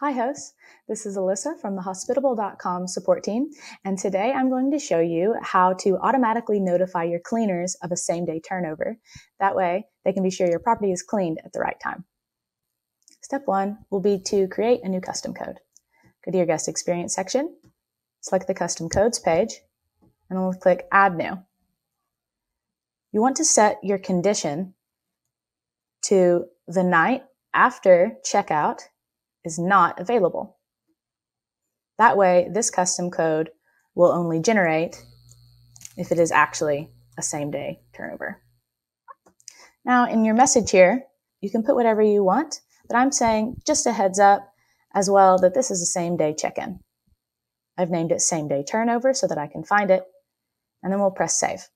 Hi hosts, this is Alyssa from the Hospitable.com support team, and today I'm going to show you how to automatically notify your cleaners of a same-day turnover. That way, they can be sure your property is cleaned at the right time. Step 1 will be to create a new custom code. Go to your guest experience section, select the custom codes page, and then we'll click Add New. You want to set your condition to the night after checkout is not available. That way, this custom code will only generate if it is actually a same-day turnover. Now, in your message here, you can put whatever you want, but I'm saying just a heads up as well that this is a same-day check-in. I've named it same-day turnover so that I can find it, and then we'll press save.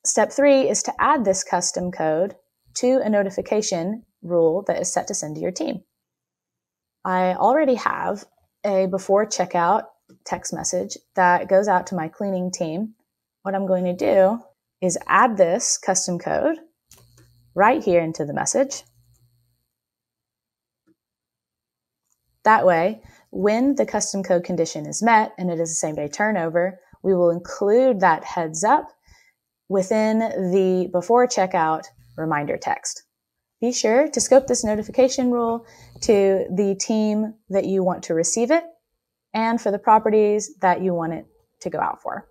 Step 3 is to add this custom code to a notification rule that is set to send to your team. I already have a before checkout text message that goes out to my cleaning team. What I'm going to do is add this custom code right here into the message. That way, when the custom code condition is met and it is a same-day turnover, we will include that heads up within the before checkout reminder text. Be sure to scope this notification rule to the team that you want to receive it and for the properties that you want it to go out for.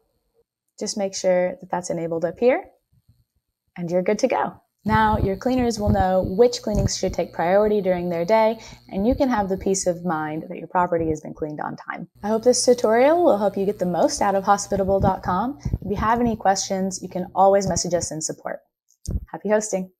Just make sure that that's enabled up here and you're good to go. Now your cleaners will know which cleanings should take priority during their day, and you can have the peace of mind that your property has been cleaned on time. I hope this tutorial will help you get the most out of Hospitable.com. If you have any questions, you can always message us in support. Happy hosting!